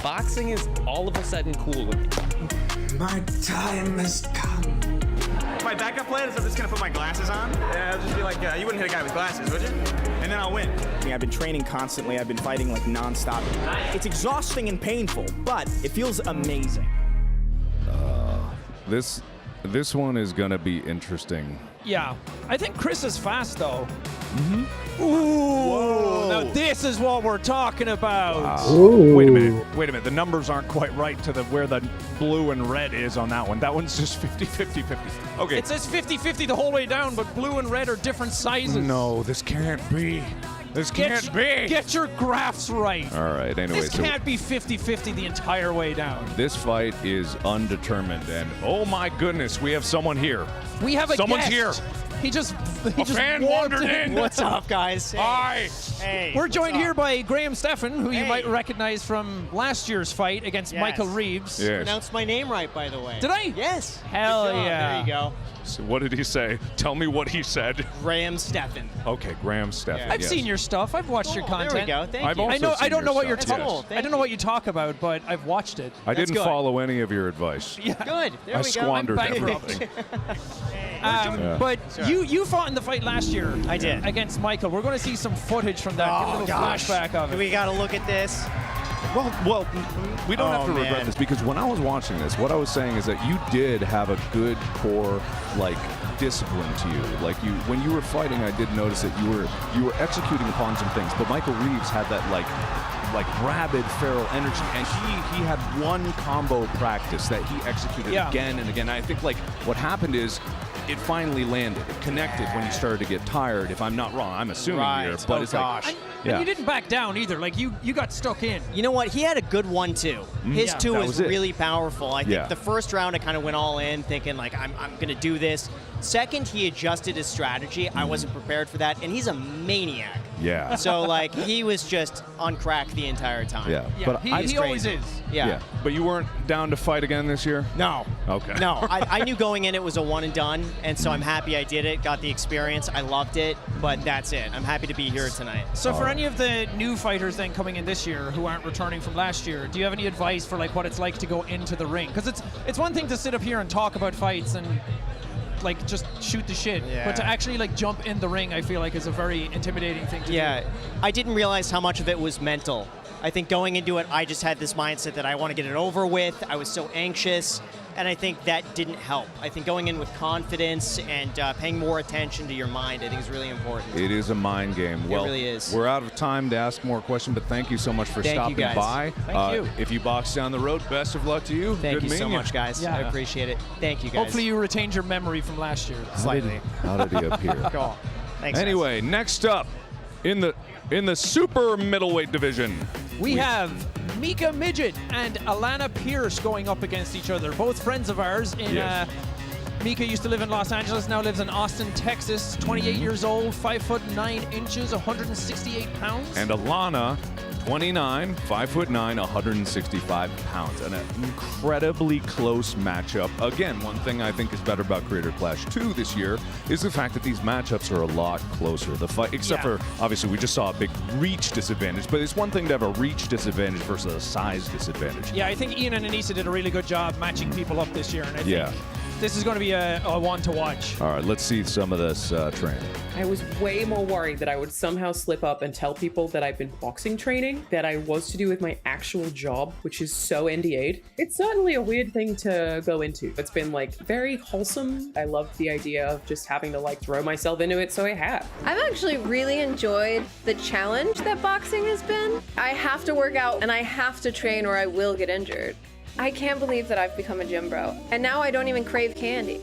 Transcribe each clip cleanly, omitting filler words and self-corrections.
boxing is all of a sudden cool. My time has come. My backup plan is I'm just gonna put my glasses on. Yeah, I'll just be like, you wouldn't hit a guy with glasses, would you? And then I'll win. I've been training constantly. I've been fighting like nonstop. It's exhausting and painful, but it feels amazing. This one is gonna be interesting. Yeah, I think Chris is fast though. Ooh, now this is what we're talking about. Wait a minute. The numbers aren't quite right to where the blue and red is on that one. That one's just 50-50. Okay. It says 50-50 the whole way down, but blue and red are different sizes. No, this can't be. This can't be. Get your graphs right. All right, anyway. This can't be 50-50 the entire way down. This fight is undetermined, and oh my goodness, we have someone here. We have a Someone's guest. here. He just fan walked wandered in. What's up, guys? Hi. Hey. We're joined here by Graham Steffen, who you might recognize from last year's fight against Michael Reeves. Yes. Pronounced my name right, by the way. Did I? Yes. Hell Good job. yeah. There you go. So what did he say? Tell me what he said. Graham Steffen. Okay, Graham Steffen. I've yes. seen your stuff. I've watched your content. There we go. Thank I've you. also I know. I seen don't your know what you're stuff, talking. yes. Thank I don't know what you talk about, but I've watched it. I didn't good. follow any of your advice. Yeah. Good. There I we go. squandered I'm everything. But you fought in the fight last year. I did. Against Michael. We're going to see some footage from that. Give a little flashback of it. We got to look at this. Well, we don't have to regret man. this because when I was watching this, what I was saying is that you did have a good core, like, discipline to you. Like when you were fighting, I did notice that you were executing upon some things. But Michael Reeves had that like rabid, feral energy, and he had one combo practice that he executed again and again. I think like what happened is it finally landed. It connected when you started to get tired. If I'm not wrong, I'm assuming here, but it's like. And you didn't back down either. Like you got stuck in. You know what? He had a good one too. His two was really powerful. I think the first round I kind of went all in, thinking like I'm gonna do this. Second, he adjusted his strategy. I wasn't prepared for that, and he's a maniac. Yeah. So like he was just on crack the entire time. Yeah. But he always is. Yeah. But you weren't down to fight again this year? No. Okay. No, I knew going in it was a one and done, and so I'm happy I did it, got the experience, I loved it, but that's it. I'm happy to be here tonight. So for any of the new fighters then coming in this year who aren't returning from last year, do you have any advice for like what it's like to go into the ring? Because it's one thing to sit up here and talk about fights and like just shoot the shit, but to actually like jump in the ring, I feel like is a very intimidating thing to do. I didn't realize how much of it was mental. I think going into it, I just had this mindset that I want to get it over with. I was so anxious, and I think that didn't help. I think going in with confidence and paying more attention to your mind, I think is really important. It is a mind game. Well, it really is. We're out of time to ask more questions, but thank you so much for stopping by. Thank you. If you box down the road, best of luck to you. Thank Good you so meeting much, guys. Yeah. I appreciate it. Thank you, guys. Hopefully you retained your memory from last year. Slightly. How did he appear? Cool. Thanks, Anyway, next up in the super middleweight division, We have Mika Midget and Alana Pierce going up against each other. Both friends of ours. Mika used to live in Los Angeles, now lives in Austin, Texas. 28 years old, 5'9", 168 pounds. and Alana, 29, 5'9", 165 pounds. And an incredibly close matchup. Again, one thing I think is better about Creator Clash 2 this year is the fact that these matchups are a lot closer. The fight, except for, obviously, we just saw a big reach disadvantage, but it's one thing to have a reach disadvantage versus a size disadvantage. Yeah, I think Ian and Anissa did a really good job matching people up this year, and I think this is going to be a one to watch. All right, let's see some of this training. I was way more worried that I would somehow slip up and tell people that I've been boxing training than I was to do with my actual job, which is so NDA'd. It's certainly a weird thing to go into. It's been like very wholesome. I love the idea of just having to like throw myself into it, so I have. I've actually really enjoyed the challenge that boxing has been. I have to work out and I have to train or I will get injured. I can't believe that I've become a gym bro. And now I don't even crave candy.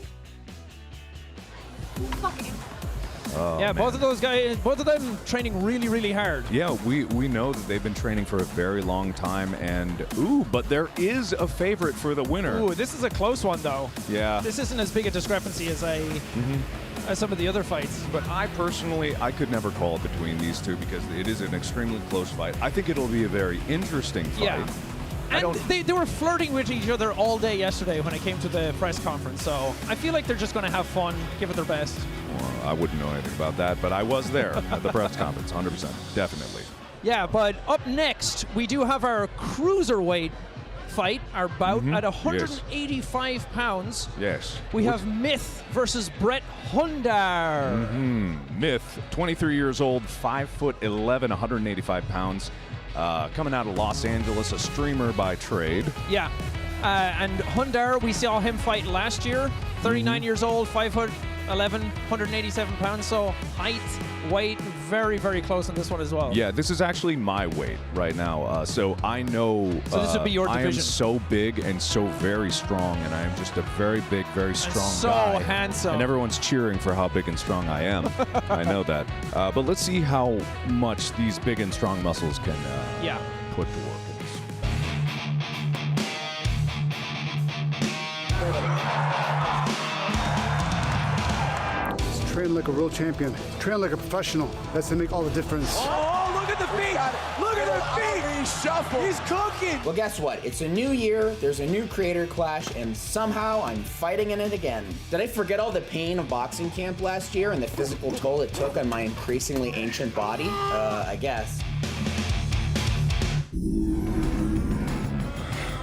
Yeah, both of those guys, both of them training really, really hard. Yeah, we know that they've been training for a very long time, and but there is a favorite for the winner. Ooh, this is a close one though. Yeah. This isn't as big a discrepancy as as some of the other fights. But I personally, I could never call it between these two because it is an extremely close fight. I think it'll be a very interesting fight. Yeah. And they were flirting with each other all day yesterday when I came to the press conference, so I feel like they're just going to have fun, give it their best. Well, I wouldn't know anything about that, but I was there at the press conference, 100%, definitely. Yeah, but up next, we do have our cruiserweight fight, our bout at 185 pounds. Yes. We have Myth versus Brett Hundar. Myth, 23 years old, 5'11", 185 pounds, coming out of Los Angeles, a streamer by trade. Yeah. And Hundar, we saw him fight last year, 39 years old, 5'11", 187 pounds. So height, weight, very, very close on this one as well. Yeah, this is actually my weight right now. So I know So this would be your I am division. so big and so very strong, and I am just a very big, very strong so guy. handsome. And everyone's cheering for how big and strong I am. I know that. But let's see how much these big and strong muscles can put to work in this. Train like a real champion. Train like a professional. That's to make all the difference. Oh, look at the feet! Look at the feet! He's shuffled. He's cooking. Well, guess what? It's a new year, there's a new creator clash, and somehow I'm fighting in it again. Did I forget all the pain of boxing camp last year and the physical toll it took on my increasingly ancient body? I guess.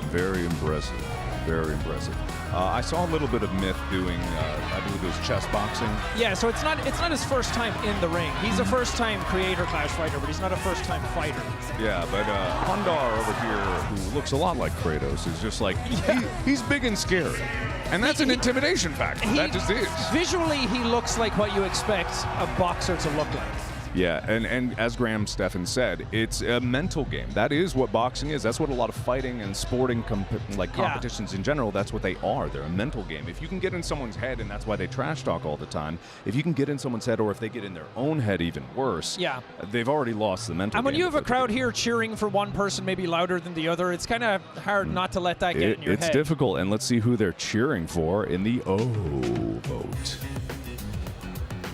Very impressive. Very impressive. I saw a little bit of Myth doing, I believe it was chess boxing. Yeah, so it's not his first time in the ring. He's a first-time creator clash fighter, but he's not a first-time fighter. Yeah, but Hundar over here, who looks a lot like Kratos, is just like, he's big and scary. And that's an intimidation factor. That just is. Visually, he looks like what you expect a boxer to look like. Yeah, and as Graham Stephan said, it's a mental game. That is what boxing is. That's what a lot of fighting and sporting competitions in general, that's what they are. They're a mental game. If you can get in someone's head, and that's why they trash talk all the time, if you can get in someone's head, or if they get in their own head even worse, they've already lost the mental game. And when you have a crowd here cheering for one person maybe louder than the other, it's kind of hard not to let that get in your head. It's difficult, and let's see who they're cheering for in the O vote.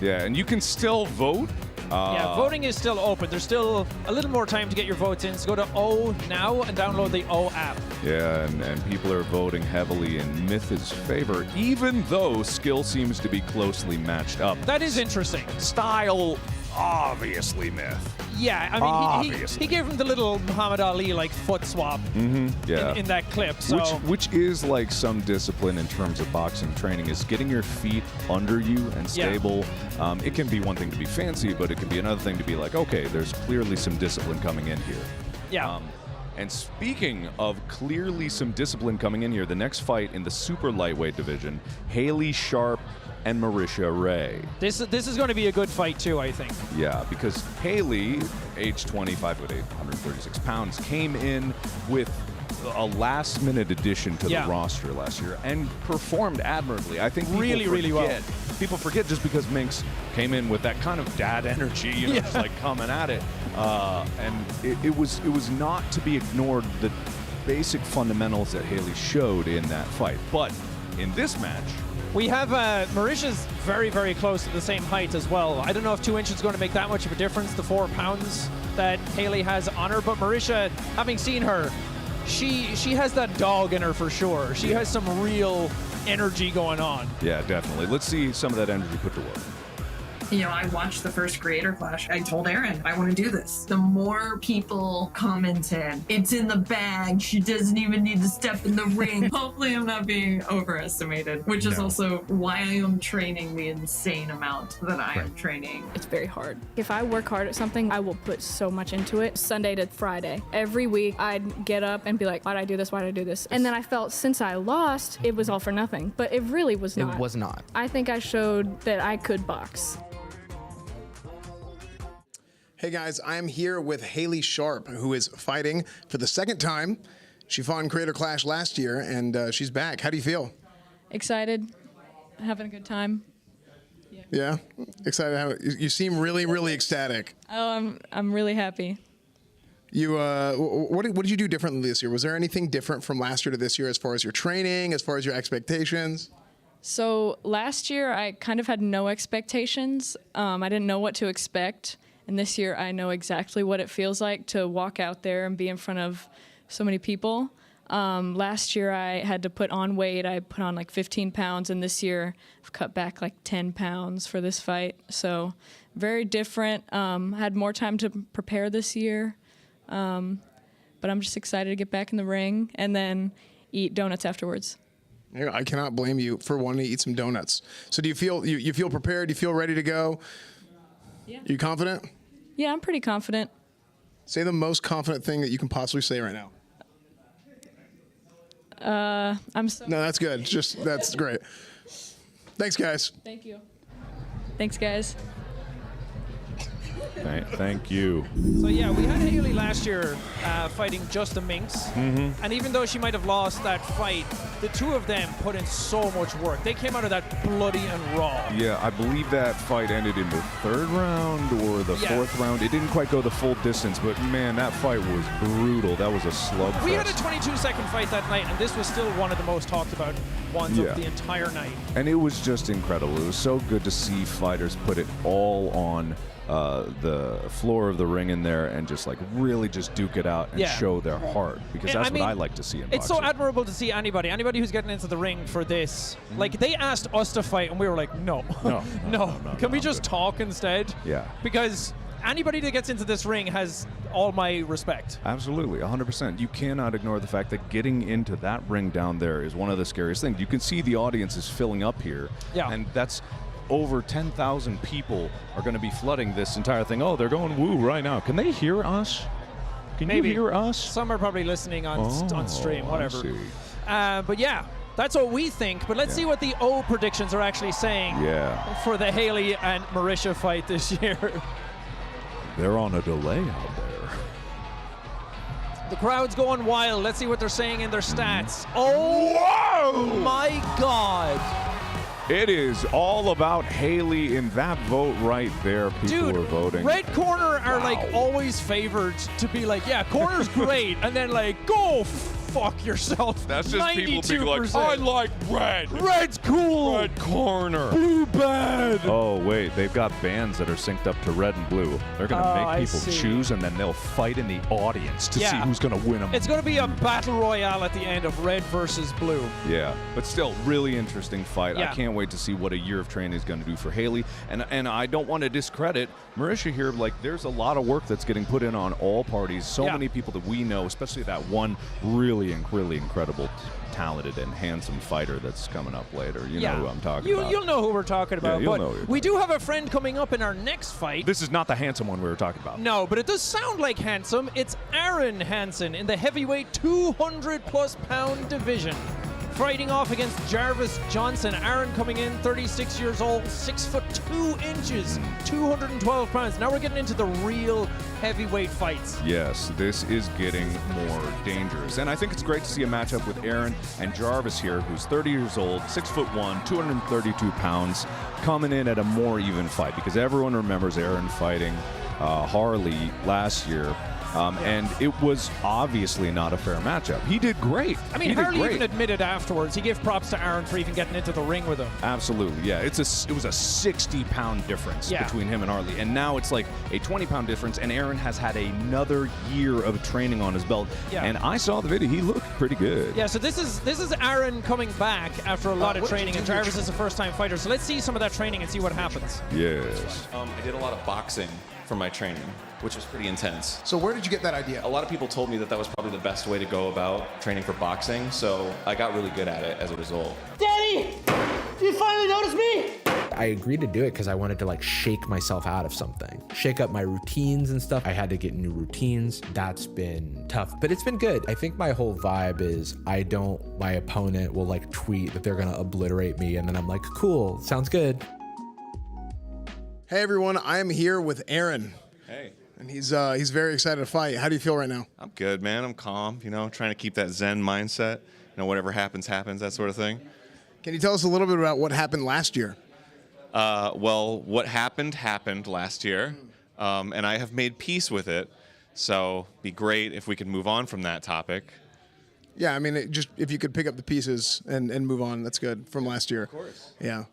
Yeah, and you can still vote. Yeah, voting is still open. There's still a little more time to get your votes in. So go to O now and download the O app. Yeah, and people are voting heavily in Myth's favor, even though skill seems to be closely matched up. That is interesting. Style, obviously Myth. Yeah, I mean, he gave him the little Muhammad Ali foot swap in that clip. So. Which is like some discipline in terms of boxing training, is getting your feet under you and stable. Yeah. It can be one thing to be fancy, but it can be another thing to be like, okay, there's clearly some discipline coming in here. Yeah. And speaking of clearly some discipline coming in here, the next fight in the super lightweight division, Haley Sharp and Marisha Ray. This is going to be a good fight too, I think. Yeah, because Haley, age 25'8", 136 pounds, came in with a last-minute addition to the roster last year and performed admirably. I think really well. People forget just because Minx came in with that kind of dad energy, just like coming at it, and it was not to be ignored, the basic fundamentals that Haley showed in that fight. But in this match, we have Marisha's very, very close to the same height as well. I don't know if 2 inches is going to make that much of a difference, the 4 pounds that Haley has on her, but Marisha, having seen her, she has that dog in her for sure. She has some real energy going on. Yeah, definitely. Let's see some of that energy put to work. You know, I watched the first Creator Clash. I told Erin, I want to do this. The more people commented, it's in the bag, she doesn't even need to step in the ring. Hopefully I'm not being overestimated, which is also why I am training the insane amount that I am training. It's very hard. If I work hard at something, I will put so much into it. Sunday to Friday. Every week I'd get up and be like, why did I do this? Why did I do this? And then I felt since I lost, it was all for nothing. But it really was not. It was not. I think I showed that I could box. Hey guys, I am here with Haley Sharp, who is fighting for the second time. She fought in Creator Clash last year, and she's back. How do you feel? Excited, having a good time. Yeah? Excited? You seem really, really ecstatic. Oh, I'm really happy. You, what did you do differently this year? Was there anything different from last year to this year as far as your training, as far as your expectations? So last year I kind of had no expectations. I didn't know what to expect. And this year, I know exactly what it feels like to walk out there and be in front of so many people. Last year, I had to put on weight. I put on like 15 pounds, and this year, I've cut back like 10 pounds for this fight. So very different. Had more time to prepare this year. But I'm just excited to get back in the ring and then eat donuts afterwards. Yeah, I cannot blame you for wanting to eat some donuts. So do you feel you feel prepared? Do you feel ready to go? Yeah. Are you confident? Yeah, I'm pretty confident. Say the most confident thing that you can possibly say right now. I'm so. No, that's good. That's great. Thanks, guys. Thank you. Thanks, guys. Thank you. So yeah, we had Haley last year fighting just the Minx, and even though she might have lost that fight, the two of them put in so much work. They came out of that bloody and raw. Yeah, I believe that fight ended in the 3rd round or the 4th round. It didn't quite go the full distance, but man, that fight was brutal. That was a slugfest. We had a 22-second fight that night, and this was still one of the most talked about ones of the entire night. And it was just incredible. It was so good to see fighters put it all on the floor of the ring in there and just like really just duke it out and show their heart, because that's what I like to see in boxing. It's so admirable to see anybody who's getting into the ring for this. Like, they asked us to fight and we were like, no. Can we just talk instead? Yeah. Because anybody that gets into this ring has all my respect. Absolutely, 100%. You cannot ignore the fact that getting into that ring down there is one of the scariest things. You can see the audience is filling up here. Yeah. And that's over 10,000 people are going to be flooding this entire thing. Oh, they're going woo right now. Can they hear us? Can you hear us? Some are probably listening on stream, whatever. I see. But yeah, that's what we think. But let's see what the O predictions are actually saying for the Haley and Marisha fight this year. They're on a delay out there. The crowd's going wild. Let's see what they're saying in their stats. Oh, my God. It is all about Haley in that vote right there. People are voting. Red corner are like always favored to be like, yeah, corner's great, and then like, go fuck yourself. That's just 92%. People being like, I like red. Red's cool. Red corner. Blue bad. Oh, wait. They've got bands that are synced up to red and blue. They're going to make people choose, and then they'll fight in the audience to see who's going to win them. It's going to be a battle royale at the end of red versus blue. Yeah, but still, really interesting fight. Yeah. I can't wait to see what a year of training is going to do for Haley. And I don't want to discredit Marisha here. Like, there's a lot of work that's getting put in on all parties. So many people that we know, especially that one really incredible, talented, and handsome fighter that's coming up later. You know who I'm talking about. You'll know who we're talking about. Yeah, but know we do have a friend coming up in our next fight. This is not the handsome one we were talking about. No, but it does sound like handsome. It's Aaron Hansen in the heavyweight 200-plus pound division, fighting off against Jarvis Johnson. Aaron coming in, 36 years old, 6'2", 212 pounds. Now we're getting into the real heavyweight fights. Yes, this is getting more dangerous. And I think it's great to see a matchup with Aaron and Jarvis here, who's 30 years old, 6'1", 232 pounds, coming in at a more even fight, because everyone remembers Aaron fighting Harley last year. And it was obviously not a fair matchup. He did great. I mean, Harley even admitted afterwards. He gave props to Aaron for even getting into the ring with him. Absolutely, yeah. It was a 60-pound difference between him and Harley. And now it's like a 20-pound difference, and Aaron has had another year of training on his belt. Yeah. And I saw the video. He looked pretty good. Yeah, so this is Aaron coming back after a lot of training, and Jarvis is a first-time fighter. So let's see some of that training and see what happens. Yes. I did a lot of boxing for my training, which was pretty intense. So where did you get that idea? A lot of people told me that was probably the best way to go about training for boxing, so I got really good at it as a result. Daddy! You finally noticed me? I agreed to do it because I wanted to like shake myself out of something, shake up my routines and stuff. I had to get new routines. That's been tough, but it's been good. I think my whole vibe is my opponent will like tweet that they're gonna obliterate me, and then I'm like, cool, sounds good. Hey everyone, I am here with Aaron. Hey. And he's very excited to fight. How do you feel right now? I'm good, man. I'm calm, trying to keep that Zen mindset. Whatever happens, happens, that sort of thing. Can you tell us a little bit about what happened last year? Well, what happened last year, and I have made peace with it. So be great if we could move on from that topic. Yeah, I mean, just if you could pick up the pieces and move on, that's good from last year. Of course. Yeah.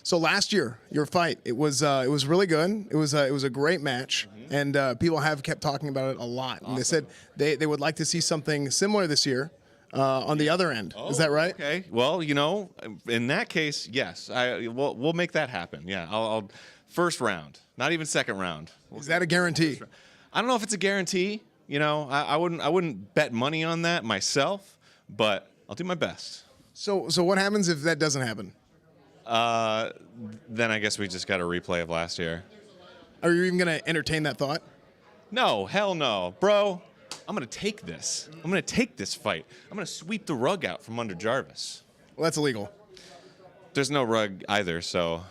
So last year, your fight, it was really good. It was a great match, and people have kept talking about it a lot. Awesome. And they said they would like to see something similar this year on the other end. Is that right? Okay. Well, in that case, yes. We'll make that happen. Yeah, I'll First round, not even second round. Is that a guarantee? I don't know if it's a guarantee. You know, I wouldn't bet money on that myself, but I'll do my best. So what happens if that doesn't happen? Then I guess we just got a replay of last year. Are you even going to entertain that thought? No, hell no. Bro, I'm going to take this. I'm going to take this fight. I'm going to sweep the rug out from under Jarvis. Well, that's illegal. There's no rug either, so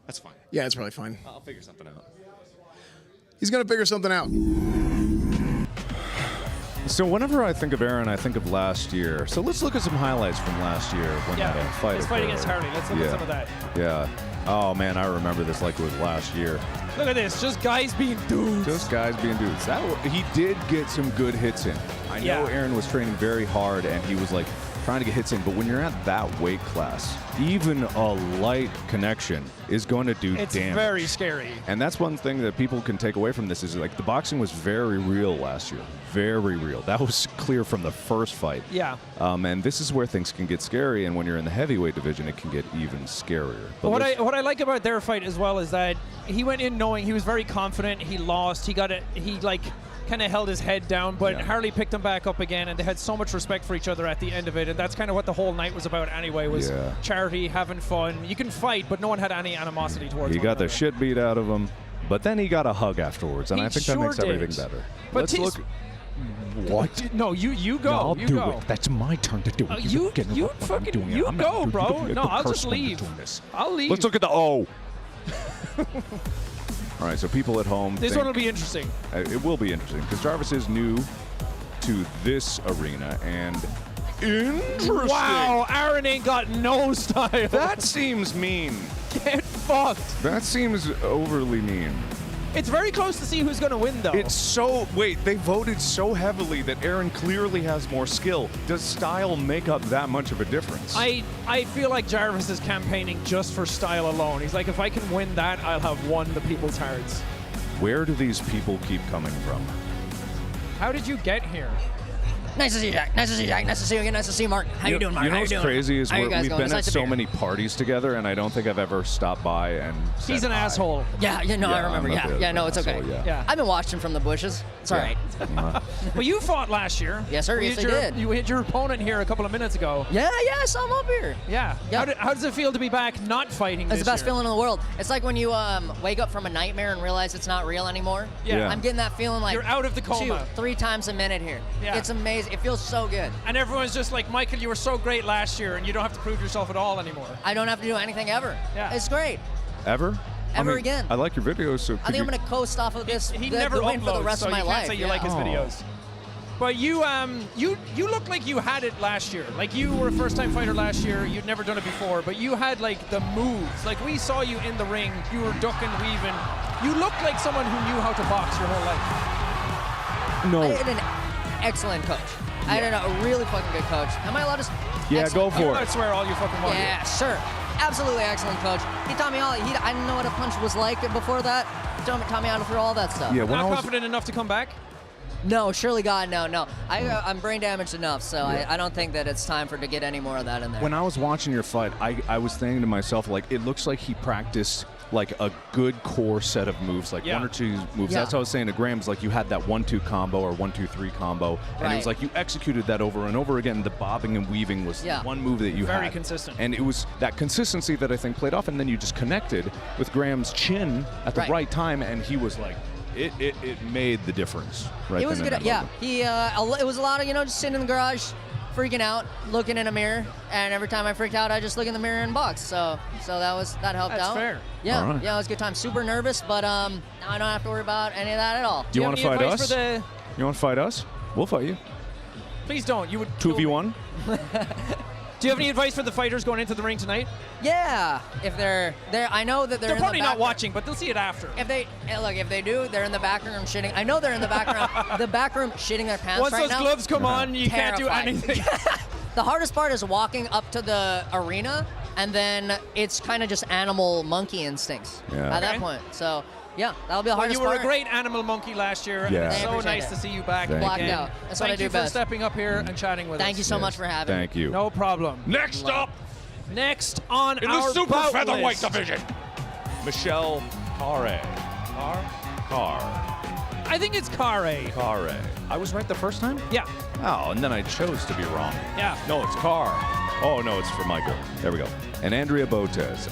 that's fine. Yeah, it's probably fine. I'll figure something out. He's going to figure something out. So whenever I think of Aaron, I think of last year. So let's look at some highlights from last year when that fight his fight occurred. against Harley. Let's look at some of that. Yeah. Oh, man, I remember this like it was last year. Look at this. Just guys being dudes. Just guys being dudes. He did get some good hits in. I know Aaron was training very hard, and he was like trying to get hits in. But when you're at that weight class, even a light connection is going to do It's damage. very scary. And that's one thing that people can take away from this is like the boxing was very real last year. Very real. That was clear from the first fight. Yeah. And this is where things can get scary. And when you're in the heavyweight division, it can get even scarier. But What I like about their fight as well is that he went in knowing he was very confident. He lost. He kind of held his head down, but Harley picked him back up again, and they had so much respect for each other at the end of it, and that's kind of what the whole night was about anyway, was charity, having fun. You can fight, but no one had any animosity towards he one got the another. shit beat out of him, but then he got a hug afterwards, and He I think sure that makes everything did. better. But Let's look. What? No, you go. No, I'll you do go. it. That's my turn to do it. You don't get you involved when I'm fucking doing it. you I'm not go, doing bro. it. No, The I'll just person when you're leave. doing this. I'll leave. Let's look at the O. All right, so people at home. This one will be interesting. It will be interesting because Jarvis is new to this arena and interesting. Wow, Aaron ain't got no style. That seems mean. Get fucked. That seems overly mean. It's very close to see who's going to win, though. It's so... Wait, they voted so heavily that Aaron clearly has more skill. Does style make up that much of a difference? I feel like Jarvis is campaigning just for style alone. He's like, if I can win that, I'll have won the people's hearts. Where do these people keep coming from? How did you get here? Nice to see you, Jack. Nice to see you, Jack. Nice to see you again. Nice to see you, Mark. How you doing, Mark? You know How what's you doing? crazy is How you we've guys going? been It's at nice to so be here. many parties together, and I don't think I've ever stopped by and He's said an hi. asshole. Yeah, no, I remember. I'm a Yeah, bit yeah, of no, an it's okay. asshole, yeah. I've been watching from the bushes. It's all right. Well, you fought last year. Yes, sir. Yes, I did. You hit your opponent here a couple of minutes ago. Yeah, I saw him up here. Yeah. Yeah. How does it feel to be back not fighting It's this the best year? feeling in the world. It's like when you wake up from a nightmare and realize it's not real anymore. Yeah. I'm getting that feeling like You're out of the coma. 2-3 times a minute here. Yeah. It's amazing. It feels so good. And everyone's just like, Michael, you were so great last year, and you don't have to prove yourself at all anymore. I don't have to do anything ever. Yeah. It's great. Ever? Ever again. I like your videos, so I think I'm going to coast off of this He the never win for the uploads, rest so of my you life. can't say you like his videos. But you looked like you had it last year. Like you were a first-time fighter last year. You'd never done it before, but you had like the moves. Like we saw you in the ring. You were ducking, weaving. You looked like someone who knew how to box your whole life. No. I had an excellent coach. I had a really fucking good coach. Am I allowed to? Yeah, Excellent go for coach. I swear all you fucking want. Yeah, sure. Absolutely excellent coach. He taught me all. I didn't know what a punch was like before that. He taught me how to throw all that stuff. Yeah, when Not I was, confident enough to come back? No, surely God, no. I'm brain damaged enough, so I don't think that it's time to get any more of that in there. when I was watching your fight, I was thinking to myself, like, it looks like he practiced like a good core set of moves, like Yeah. 1 or 2 moves. Yeah. That's what I was saying to Graham. It's like you had that 1-2 combo or 1-2-3 combo, and it was Right. like you executed that over and over again. The bobbing and weaving was Yeah. the one move that you Very had. consistent. And it was that consistency that I think played off, and then you just connected with Graham's chin at the Right. right time, and he was like, it made the difference. Right. It was then good. and that Yeah, moment. it was a lot of just sitting in the garage, freaking out, looking in a mirror, and every time I freaked out, I just look in the mirror and box. So that helped That's out. fair. Yeah, All right. yeah, it was a good time. Super nervous, but now I don't have to worry about any of that at all. Do you want to have fight any us? advice for You want to fight us? We'll fight you. Please don't. You would. kill me. 2v1. Do you have any advice for the fighters going into the ring tonight? Yeah, if they're I know that They're in probably the not back- watching, but they'll see it after. If they do, they're in the back room shitting. I know they're in the back room shitting their pants Once right those now. gloves come on, you can't do Terrified. anything. The hardest part is walking up to the arena, and then it's kind of just animal monkey instincts Yeah. at that Okay. point. So yeah, that'll be the Well, hardest you were part. a great animal monkey last year. Yeah. And it's I so appreciate nice it. to see you back Thank Blacked again. out. That's what I Thank do you for best. stepping up here and chatting with us. Thank you so much for having me. Thank you. No problem. Next up, Next on in our the super bout featherweight list, division, Michelle Carre. I think it's Carre. Carre. I was right the first time? Yeah. Oh, and then I chose to be wrong. Yeah. No, it's Carr. Oh, no, it's for Michael. There we go. And Andrea Botez.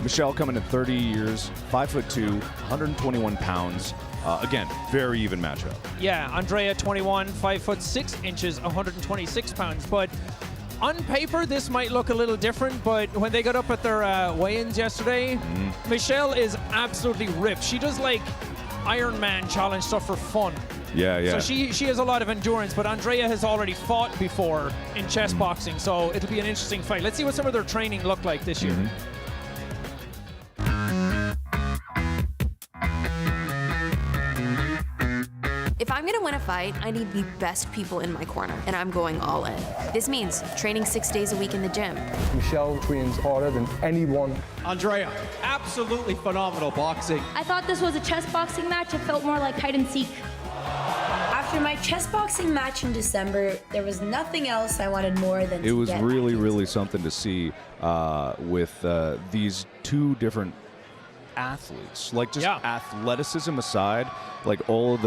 Michelle coming in 30 years, 5'2", 121 pounds. Again, very even matchup. Yeah, Andrea 21, 5'6", 126 pounds. But on paper, this might look a little different, but when they got up at their weigh-ins yesterday, Michelle is absolutely ripped. She does like Ironman challenge stuff for fun. Yeah. So she has a lot of endurance, but Andrea has already fought before in chess boxing, so it'll be an interesting fight. Let's see what some of their training looked like this year. If I'm gonna win a fight, I need the best people in my corner, and I'm going all in. This means training 6 days a week in the gym. Michelle trains harder than anyone. Andrea, absolutely phenomenal boxing. I thought this was a chess boxing match. It felt more like hide and seek. After my chess boxing match in December, there was nothing else I wanted more than It was get really something to see with these two different athletes. Like, just athleticism aside, like all of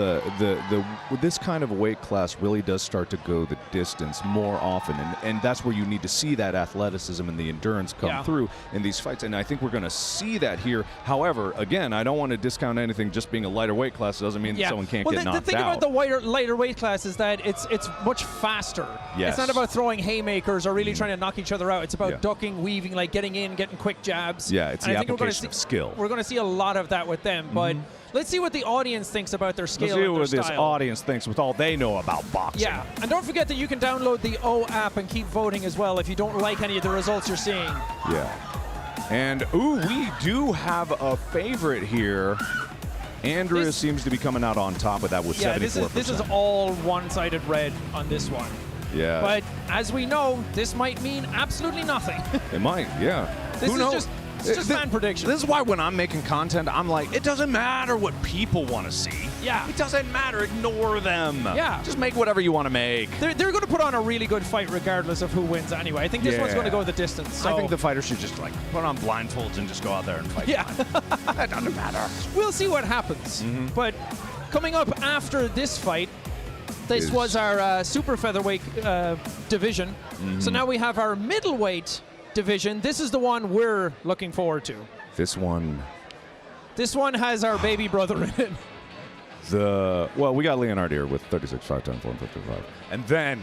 this kind of weight class really does start to go the distance more often, and that's where you need to see that athleticism and the endurance come through in these fights, and I think we're going to see that here. However, again, I don't want to discount anything. Just being a lighter weight class doesn't mean that someone can't get knocked out. The thing about the lighter weight class is that it's much faster. Yes. It's not about throwing haymakers or really trying to knock each other out. It's about ducking, weaving, like getting in, getting quick jabs. Yeah, it's the application of skill. We're going to see a lot of that with them, but let's see what the audience thinks about their scale Let's see and their what style. this audience thinks with all they know about boxing. Yeah, and don't forget that you can download the O app and keep voting as well if you don't like any of the results you're seeing. Yeah. And, we do have a favorite here. Andrea seems to be coming out on top of that with 74%. This is all one-sided red on this one. Yeah. But as we know, this might mean absolutely nothing. It might, yeah. Who knows? It's just fan prediction. This is why when I'm making content, I'm like, it doesn't matter what people want to see. Yeah. It doesn't matter. Ignore them. Yeah. Just make whatever you want to make. They're going to put on a really good fight regardless of who wins anyway. I think this one's going to go the distance. So. I think the fighter should just like put on blindfolds and just go out there and fight. Yeah. That doesn't matter. We'll see what happens. But coming up after this fight, this was our super featherweight division. So now we have our middleweight division. This is the one we're looking forward to. This one has our baby brother in it. We got Leonard here with 36, 5'10", 155. And then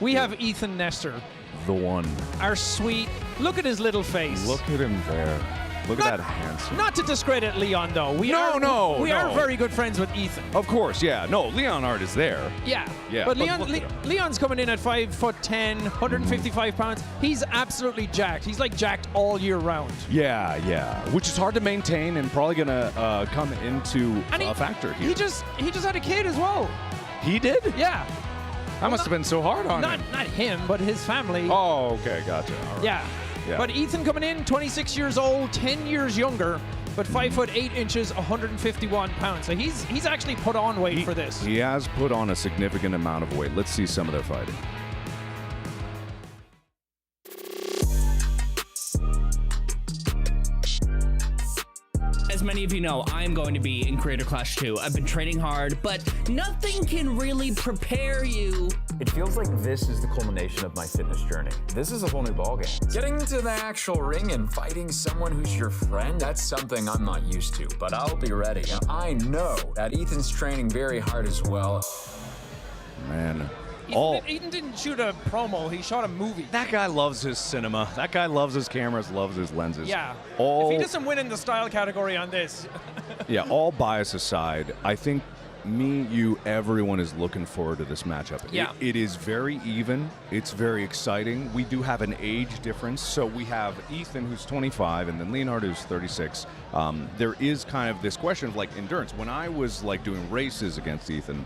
we have Ethan Nestor. The one. Our sweet, look at his little face. Look at him there. Look at that handsome. Not to discredit Leon, though. We are very good friends with Ethan. Of course, yeah. No, Leonard is there. Yeah. Yeah. But Leon's coming in at 5'10", 155 pounds. He's absolutely jacked. He's like jacked all year round. Yeah. Which is hard to maintain and probably gonna come into a factor here. He just had a kid as well. He did? Yeah. That must have been so hard on him. Not him, but his family. Oh, okay, gotcha. All right. Yeah. But Ethan coming in, 26 years old, 10 years younger, but 5'8", 151 pounds. So he's actually put on weight for this. He has put on a significant amount of weight. Let's see some of their fighting. As many of you know, I'm going to be in Creator Clash 2. I've been training hard, but nothing can really prepare you. It feels like this is the culmination of my fitness journey. This is a whole new ballgame. Getting into the actual ring and fighting someone who's your friend, that's something I'm not used to, but I'll be ready. Now, I know that Ethan's training very hard as well. Man. Ethan didn't shoot a promo, he shot a movie. That guy loves his cinema. That guy loves his cameras, loves his lenses. Yeah. If he doesn't win in the style category on this. Yeah, all bias aside, I think everyone is looking forward to this matchup. Yeah. It is very even. It's very exciting. We do have an age difference. So we have Ethan, who's 25, and then Leonard, who's 36. There is kind of this question of like endurance. When I was like doing races against Ethan,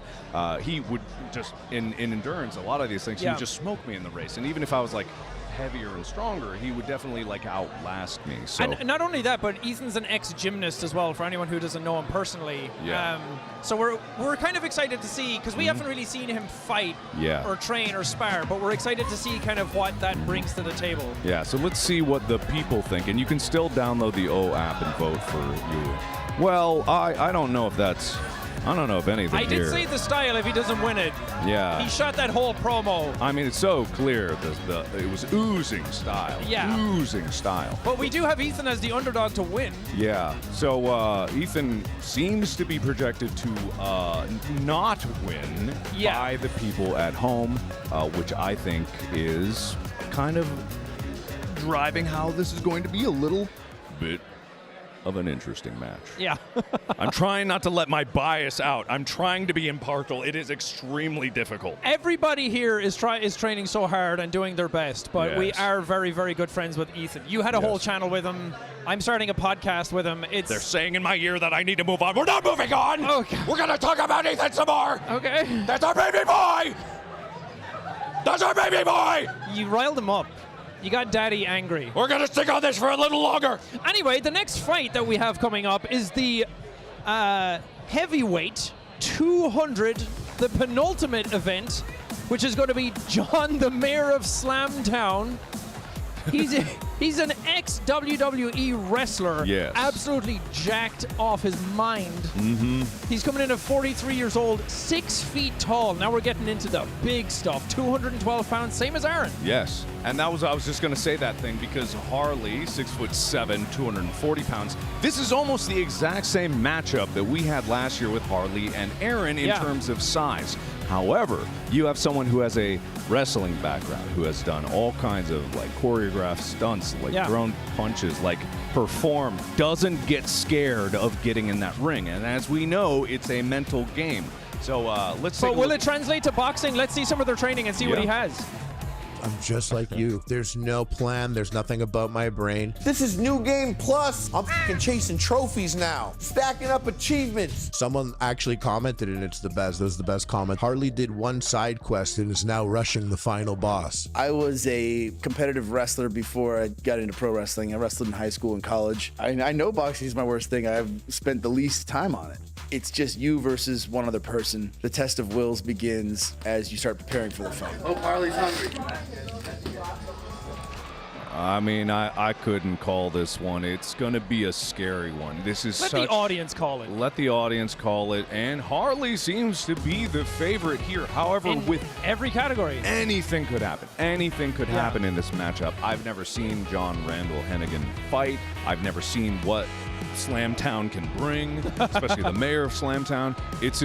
he would just, in endurance, a lot of these things, he would just smoke me in the race. And even if I was like heavier and stronger, he would definitely like outlast me. So And not only that, but Ethan's an ex-gymnast as well, for anyone who doesn't know him personally. Yeah. So we're kind of excited to see, because we haven't really seen him fight or train or spar, but we're excited to see kind of what that brings to the table. yeah, so let's see what the people think. And you can still download the O app and vote for you. Well, I don't know if that's... I don't know if anything I did here. say the style if he doesn't win it. Yeah. He shot that whole promo. I mean, it's so clear. It was oozing style. Yeah. Oozing style. But we do have Ethan as the underdog to win. Yeah. So Ethan seems to be projected to not win by the people at home, which I think is kind of driving how this is going to be a little bit of an interesting match. Yeah. I'm trying not to let my bias out. I'm trying to be impartial. It is extremely difficult. Everybody here is training so hard and doing their best, but we Yes. are very, very good friends with Ethan. You had a whole channel with him. I'm starting a podcast with him. They're saying in my ear that I need to move on. We're not moving on. Okay. We're going to talk about Ethan some more. Okay. That's our baby boy. That's our baby boy. You riled him up. You got Daddy angry. We're going to stick on this for a little longer. Anyway, the next fight that we have coming up is the heavyweight 200, the penultimate event, which is going to be John, the mayor of Slamtown. He's an ex-WWE wrestler. Yes. Absolutely jacked off his mind. Mm-hmm. He's coming in at 43 years old, 6 feet tall. Now we're getting into the big stuff. 212 pounds, same as Aaron. Yes, and I was just going to say that thing because Harley, 6'7", 240 pounds. This is almost the exact same matchup that we had last year with Harley and Aaron in terms of size. However, you have someone who has a wrestling background, who has done all kinds of like choreographed stunts, like thrown punches, like performed, doesn't get scared of getting in that ring. And as we know, it's a mental game. So let's take But will it translate to boxing? Let's see some of their training and see what he has. I'm just like you. There's no plan. There's nothing about my brain. This is New Game Plus. I'm fucking chasing trophies now. Stacking up achievements. Someone actually commented, and it's the best. That was the best comment. Harley did one side quest and is now rushing the final boss. I was a competitive wrestler before I got into pro wrestling. I wrestled in high school and college. I know boxing is my worst thing. I've spent the least time on it. It's just you versus one other person. The test of wills begins as you start preparing for the fight. Oh, Harley's hungry. I mean, I couldn't call this one. It's going to be a scary one. This is Let the audience call it. Let the audience call it. And Harley seems to be the favorite here. However, with every category, anything could happen. Anything could happen in this matchup. I've never seen John Randall Hennigan fight. I've never seen what Slamtown can bring, especially the mayor of Slamtown. It's